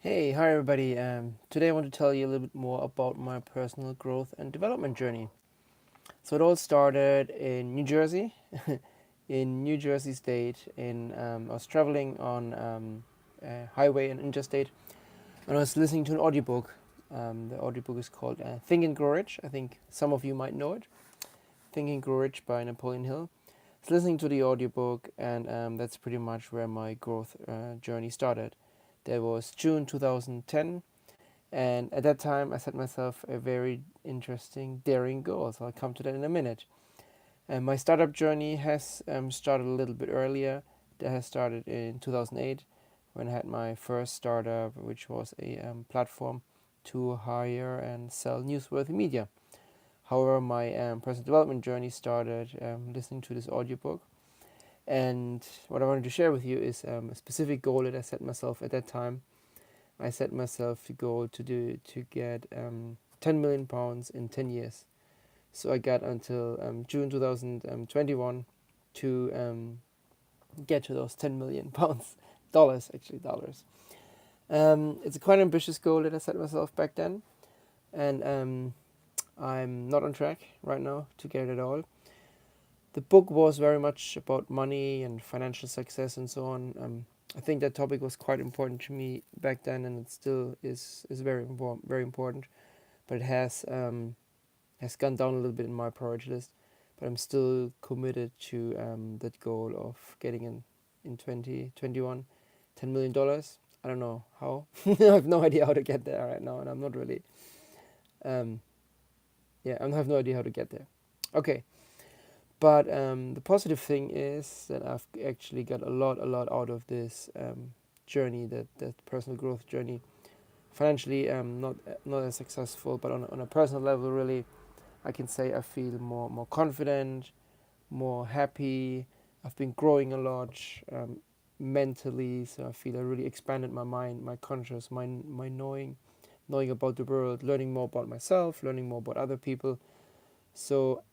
Hi everybody. Today I want to tell you a little bit more about my personal growth and development journey. So it all started in New Jersey, in New Jersey State. I was traveling on a highway and interstate, and I was listening to an audiobook. The audiobook is called Think and Grow Rich. I think some of you might know it. Think and Grow Rich by Napoleon Hill. I was listening to the audiobook, and that's pretty much where my growth journey started. That was June 2010. And at that time, I set myself a very interesting, daring goal. So I'll come to that in a minute. And my startup journey has started a little bit earlier. That has started in 2008 when I had my first startup, which was a platform to hire and sell newsworthy media. However, my personal development journey started listening to this audiobook. And what I wanted to share with you is a specific goal that I set myself at that time. I set myself the goal to get £10 million in 10 years. So I got until June 2021 to get to those £10 million, dollars actually dollars. It's a quite ambitious goal that I set myself back then, and I'm not on track right now to get it all. The book was very much about money and financial success and so on. I think that topic was quite important to me back then, and it still is very important. But it has gone down a little bit in my priority list. But I'm still committed to that goal of getting in 2021 $10 million. I don't know how. I have no idea how to get there right now, and I'm not really. Um, yeah, I have no idea how to get there. Okay, but the positive thing is that I've actually got a lot out of this journey, that personal growth journey. Financially, not as successful, but on a personal level, really, I can say I feel more confident, more happy. I've been growing a lot mentally, so I feel I really expanded my mind, my conscious, my knowing about the world, learning more about myself, learning more about other people. So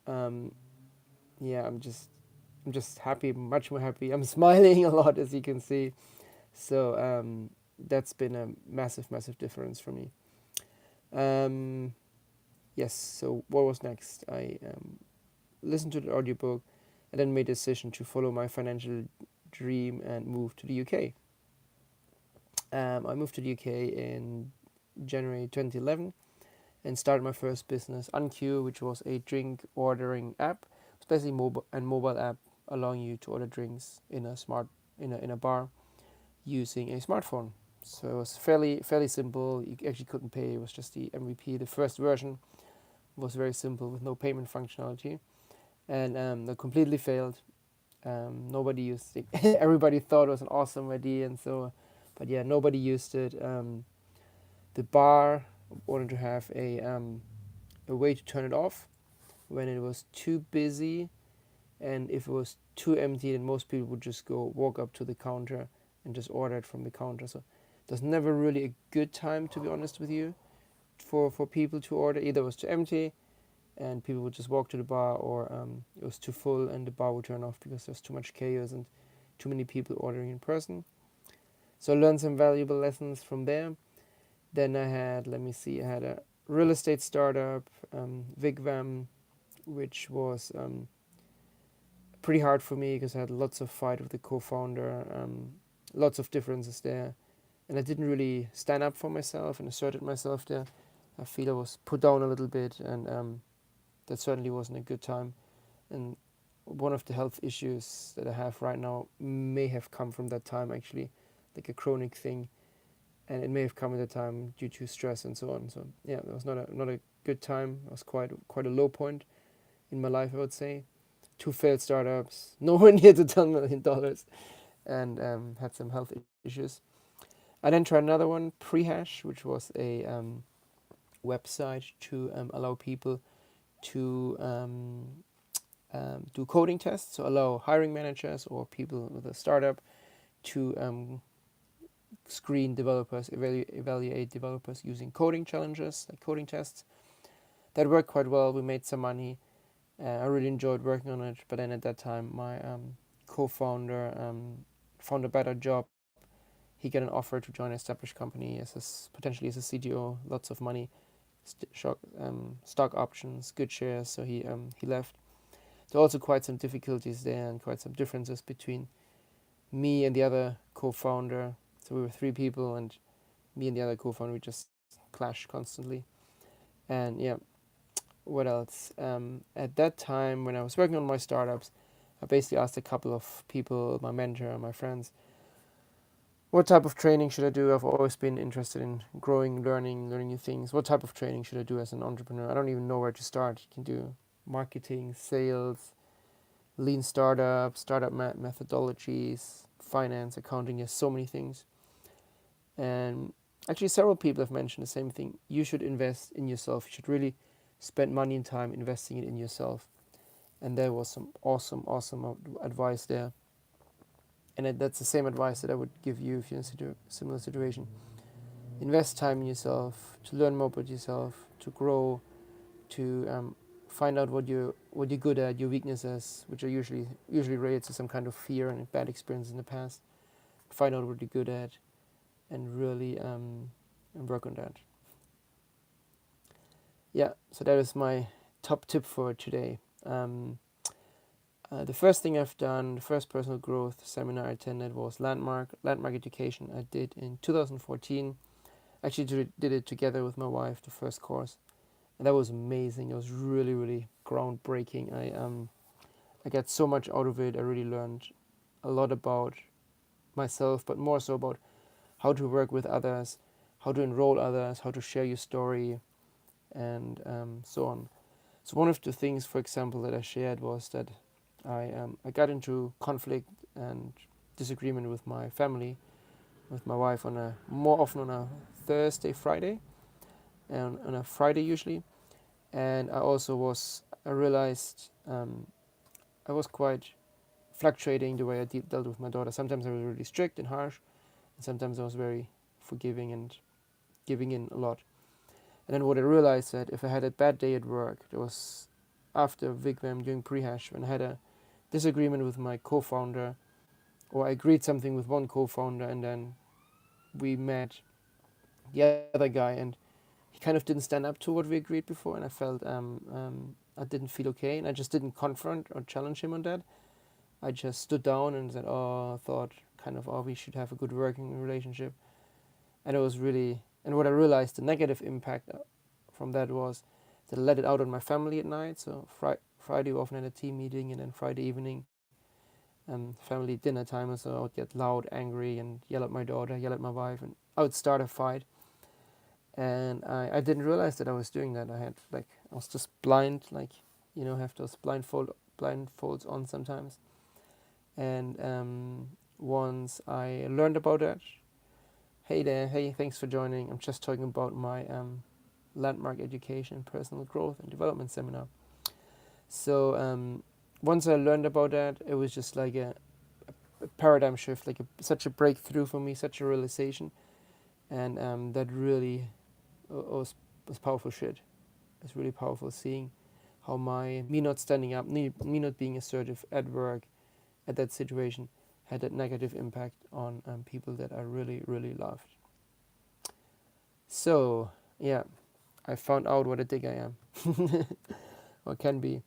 yeah, I'm just happy, much more happy. I'm smiling a lot, as you can see. So that's been a massive difference for me. Um, yes. So what was next? I listened to the audiobook, and then made a decision to follow my financial dream and move to the UK. I moved to the UK in January 2011 and started my first business, Unq, which was a drink ordering app. It's basically mobile app allowing you to order drinks in a in a bar using a smartphone. So it was fairly simple. You actually couldn't pay. It was just the MVP. The first version was very simple with no payment functionality, and that completely failed. Nobody used it. Everybody thought it was an awesome idea, and so, but yeah, nobody used it. The bar wanted to have a way to turn it off when it was too busy, and if it was too empty, then most people would just go walk up to the counter and just order it from the counter. So there's never really a good time, to be honest with you, for people to order. Either it was too empty and people would just walk to the bar, or it was too full and the bar would turn off because there's too much chaos and too many people ordering in person. So I learned some valuable lessons from there. Then I had a real estate startup, Vigvam, which was pretty hard for me because I had lots of fight with the co-founder, lots of differences there, and I didn't really stand up for myself and asserted myself there. I feel I was put down a little bit, and that certainly wasn't a good time. And one of the health issues that I have right now may have come from that time, actually, like a chronic thing, and it may have come at that time due to stress and so on. So yeah, it was not a good time. It was quite a low point in my life, I would say. Two failed startups, nowhere near to $10 million, and had some health issues. I then tried another one, Prehash, which was a website to allow people to do coding tests, so allow hiring managers or people with a startup to screen developers, evaluate developers using coding challenges, like coding tests. That worked quite well. We made some money. I really enjoyed working on it, but then at that time, my co-founder found a better job. he got an offer to join an established company as potentially as a CTO, lots of money, stock options, good shares. So he left. There are also quite some difficulties there and quite some differences between me and the other co-founder. So we were three people, and me and the other co-founder, we just clashed constantly. And yeah, what else? At that time, when I was working on my startups, I basically asked a couple of people, my mentor, my friends, what type of training should I do? I've always been interested in growing, learning new things. What type of training should I do as an entrepreneur? I don't even know where to start. You can do marketing, sales, lean startup methodologies, finance, accounting. There's so many things. And actually, several people have mentioned the same thing. You should invest in yourself. You should really spend money and time investing it in yourself. And there was some awesome advice there. And that's the same advice that I would give you if you're in a similar situation. Invest time in yourself, to learn more about yourself, to grow, to find out what you're good at, your weaknesses, which are usually related to some kind of fear and bad experience in the past. Find out what you're good at, and really and work on that. Yeah, so that is my top tip for today. The first thing I've done, the first personal growth seminar I attended was Landmark Education. I did in 2014. Actually did it together with my wife, the first course. And that was amazing. It was really groundbreaking. I got so much out of it. I really learned a lot about myself, but more so about how to work with others, how to enroll others, how to share your story, and so on. So one of the things, for example, that I shared was that I got into conflict and disagreement with my family, with my wife more often on a Thursday, Friday, and on a Friday usually. And I realized I was quite fluctuating the way I dealt with my daughter. Sometimes I was really strict and harsh, and sometimes I was very forgiving and giving in a lot. And then what I realized that if I had a bad day at work, it was after Wigwam during pre-hash, when I had a disagreement with my co-founder, or I agreed something with one co-founder, and then we met the other guy, and he kind of didn't stand up to what we agreed before, and I felt I didn't feel okay, and I just didn't confront or challenge him on that. I just stood down and said, we should have a good working relationship. And it was really, and what I realized, the negative impact from that was that I let it out on my family at night. So Friday we often had a team meeting, and then Friday evening, family dinner time, so I would get loud, angry, and yell at my daughter, yell at my wife, and I would start a fight. And I didn't realize that I was doing that. I was just blind, have those blindfolds on sometimes. And once I learned about that, hey, thanks for joining. I'm just talking about my Landmark Education, Personal Growth and Development Seminar. So once I learned about that, it was just like a paradigm shift, such a breakthrough for me, such a realization. And that really was powerful shit. It's really powerful seeing how me not standing up, me not being assertive at work, at that situation, had that negative impact on people that I really loved. So yeah, I found out what a dick I am, or can be.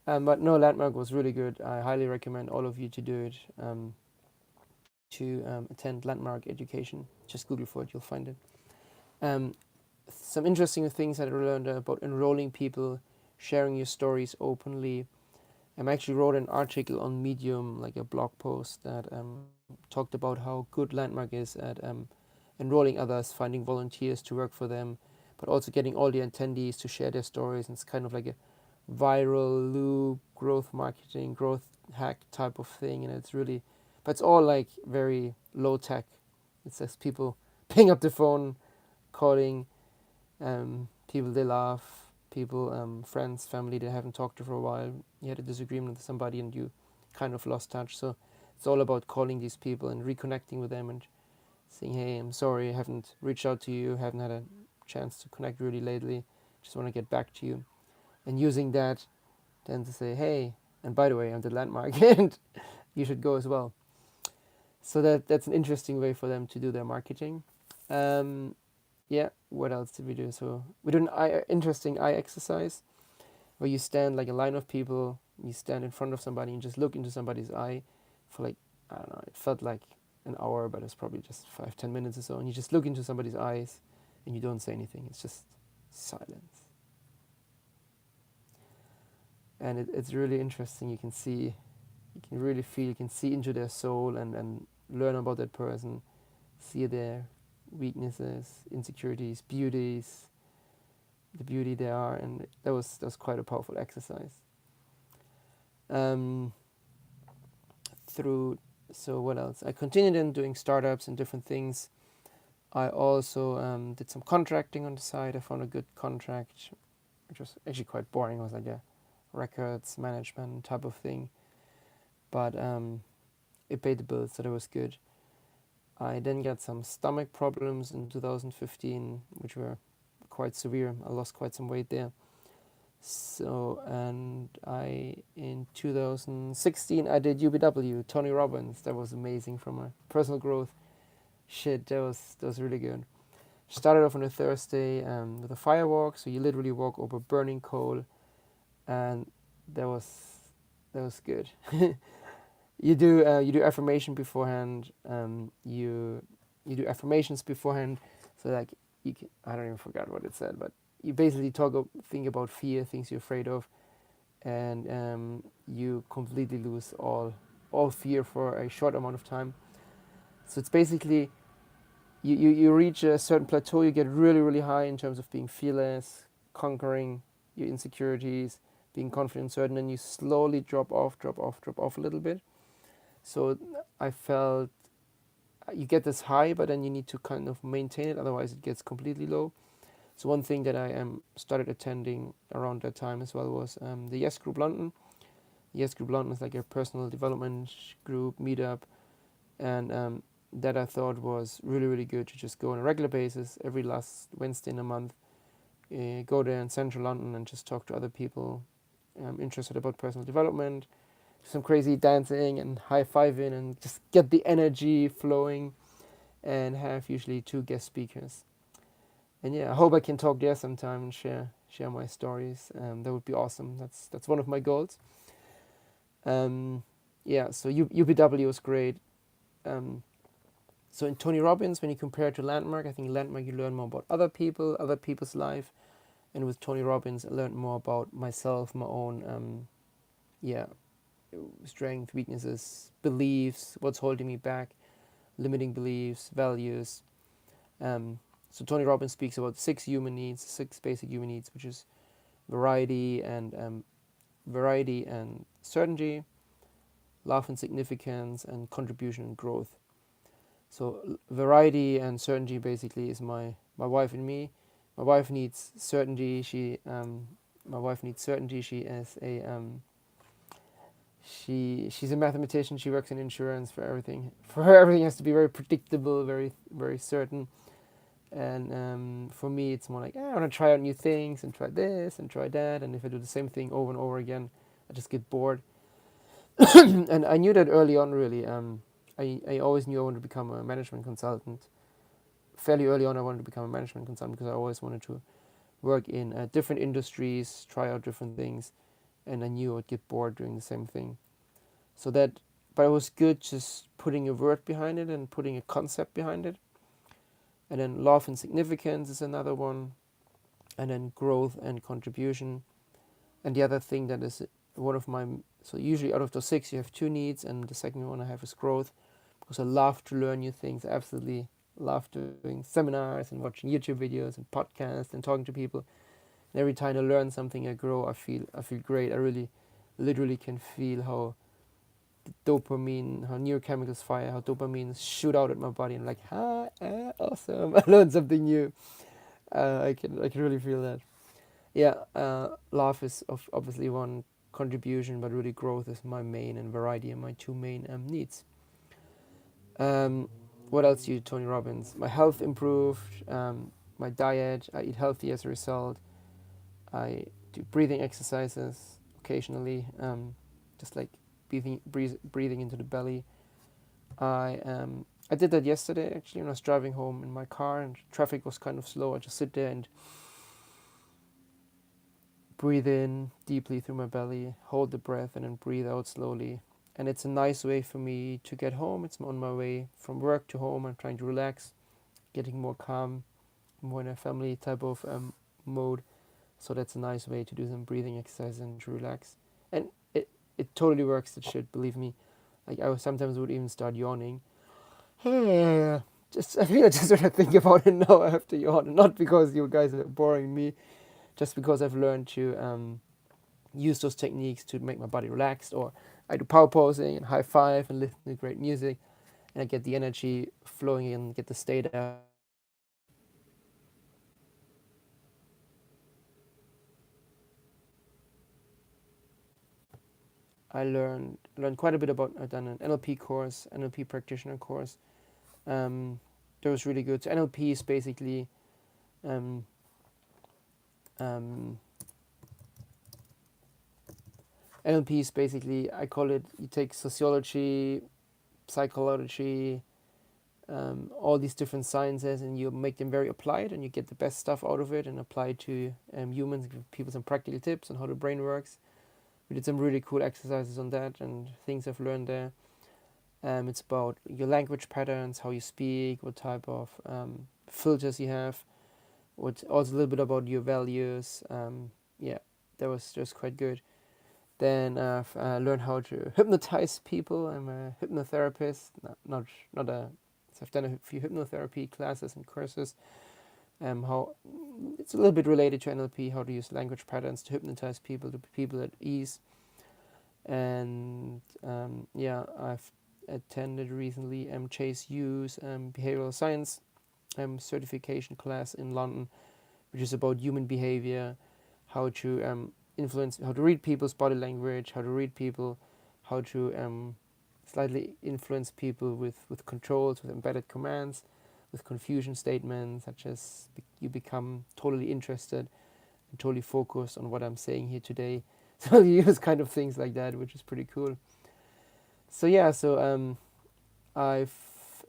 But no, Landmark was really good. I highly recommend all of you to do it. To attend Landmark Education, just Google for it, you'll find it. Some interesting things that I learned about enrolling people, sharing your stories openly. I actually wrote an article on Medium, like a blog post that talked about how good Landmark is at enrolling others, finding volunteers to work for them, but also getting all the attendees to share their stories. And it's kind of like a viral loop, growth marketing, growth hack type of thing. And but it's all like very low tech. It's just people picking up the phone, calling people they love, friends, family they haven't talked to for a while. You had a disagreement with somebody and you kind of lost touch. So it's all about calling these people and reconnecting with them and saying, hey, I'm sorry, I haven't reached out to you, haven't had a chance to connect really lately, just want to get back to you. And using that then to say, hey, and by the way, I'm the Landmark and you should go as well. So that's an interesting way for them to do their marketing. Um, yeah, what else did we do? So we did an interesting eye exercise where you stand like a line of people, you stand in front of somebody and just look into somebody's eye for like, I don't know, it felt like an hour, but it's probably just 5-10 minutes or so. And you just look into somebody's eyes and you don't say anything. It's just silence. And it's really interesting. You can see, you can really feel, you can see into their soul and learn about that person, see their weaknesses, insecurities, beauties, the beauty they are. And that was quite a powerful exercise. Um, through So what else? I continued in doing startups and different things. I also did some contracting on the side. I found a good contract, which was actually quite boring. It was like a records management type of thing, but it paid the bills, so that was good. I then got some stomach problems in 2015, which were quite severe. I lost quite some weight there. So, and in 2016 I did UBW, Tony Robbins. That was amazing for my personal growth. Shit, that was really good. Started off on a Thursday with a fire walk, so you literally walk over burning coal, and that was good. You do affirmation beforehand. You do affirmations beforehand. So like you can, I don't even forget what it said, but you basically think about fear, things you're afraid of, and you completely lose all fear for a short amount of time. So it's basically you reach a certain plateau, you get really, really high in terms of being fearless, conquering your insecurities, being confident, certain, and you slowly drop off a little bit. So I felt you get this high, but then you need to kind of maintain it, otherwise it gets completely low. So one thing that I started attending around that time as well was the Yes Group London. Yes Group London is like a personal development group meetup, and that I thought was really, really good to just go on a regular basis every last Wednesday in a month. Go there in central London and just talk to other people interested about personal development, some crazy dancing and high-fiving and just get the energy flowing, and have usually two guest speakers. And yeah, I hope I can talk there sometime and share my stories. That would be awesome. That's one of my goals. Yeah, so UPW was great. So in Tony Robbins, when you compare it to Landmark, I think Landmark you learn more about other people, other people's life, and with Tony Robbins, I learned more about myself, my own, yeah, strength, weaknesses, beliefs, what's holding me back, limiting beliefs, values. So Tony Robbins speaks about six basic human needs, which is variety and certainty, love and significance, and contribution and growth. So variety and certainty basically is my wife and me. My wife needs certainty. She is she's a mathematician. She works in insurance. For everything, for her, everything has to be very predictable, very, very certain. And for me, it's more like, I want to try out new things and try this and try that. And if I do the same thing over and over again, I just get bored. And I knew that early on, really. I always knew I wanted to become a management consultant. Fairly early on, I wanted to become a management consultant because I always wanted to work in different industries, try out different things, and I knew I'd get bored doing the same thing. So that, but it was good just putting a word behind it and putting a concept behind it. And then love and significance is another one, and then growth and contribution. And the other thing that is one of my, so usually out of those six you have two needs, and the second one I have is growth, because I love to learn new things. I absolutely love doing seminars and watching YouTube videos and podcasts and talking to people. And every time I learn something, I grow. I feel great. I really, literally can feel how dopamine, how neurochemicals fire, how dopamine shoot out at my body, and like, awesome! I learned something new. I can really feel that. Yeah, love is obviously one contribution, but really growth is my main, and variety are my two main needs. What else do Tony Robbins? My health improved, my diet, I eat healthy as a result. I do breathing exercises occasionally, just like breathing into the belly. I did that yesterday actually when I was driving home in my car and traffic was kind of slow. I just sit there and breathe in deeply through my belly, hold the breath, and then breathe out slowly. And it's a nice way for me to get home. It's on my way from work to home. I'm trying to relax, getting more calm, more in a family type of mode. So that's a nice way to do some breathing exercise and to relax. And it totally works. That shit, believe me. Like sometimes would even start yawning. Just I feel just when I think about it now, I have to yawn. And not because you guys are boring me, just because I've learned to use those techniques to make my body relaxed. Or I do power posing and high five and listen to great music, and I get the energy flowing in, get the state out. I learned quite a bit about. I've done an NLP course, NLP practitioner course. Um, that was really good. So NLP is basically um, um, NLP is basically, I call it, you take sociology, psychology, all these different sciences, and you make them very applied, and you get the best stuff out of it and apply it to humans, give people some practical tips on how the brain works. We did some really cool exercises on that and things I've learned there. It's about your language patterns, how you speak, what type of filters you have, what also a little bit about your values. Yeah, that was just quite good. Then I've learned how to hypnotize people. I'm a hypnotherapist, not a. So I've done a few hypnotherapy classes and courses. How it's a little bit related to NLP, how to use language patterns to hypnotize people, to put people at ease. And yeah, I've attended recently Chase U's behavioral science certification class in London, which is about human behavior, how to influence, how to read people's body language, how to read people, how to slightly influence people with controls, with embedded commands, with confusion statements, such as you become totally interested and totally focused on what I'm saying here today. So you use kind of things like that, which is pretty cool. So yeah, so I've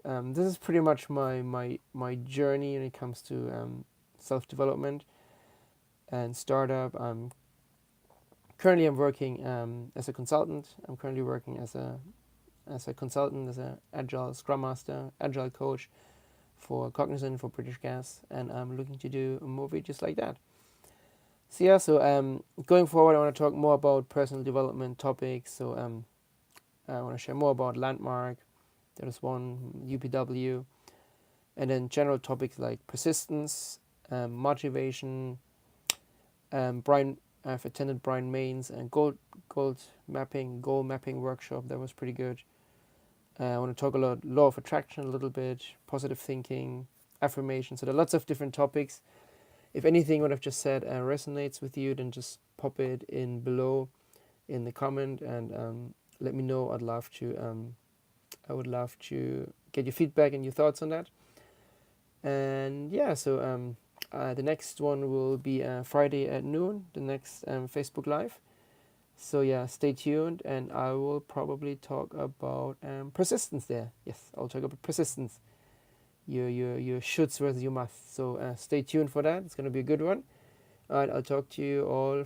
this is pretty much my journey when it comes to self development and startup. Currently I'm working as a consultant. I'm currently working as a consultant, as a agile scrum master, agile coach for Cognizant, for British Gas, and I'm looking to do more videos like that. So yeah, so going forward, I want to talk more about personal development topics. So I want to share more about Landmark. There's one, UPW, and then general topics like persistence, motivation. Brian, I've attended Brian Main's and goal mapping workshop. That was pretty good. I want to talk a lot law of attraction a little bit, positive thinking, affirmation. So there are lots of different topics. If anything what I've just said resonates with you, then just pop it in below in the comment and let me know. I would love to get your feedback and your thoughts on that. And yeah, so the next one will be Friday at noon, the next Facebook Live. So yeah, stay tuned, and I will probably talk about persistence there. Yes, I'll talk about persistence. Your shoulds versus your must. So stay tuned for that. It's gonna be a good one. All right, I'll talk to you all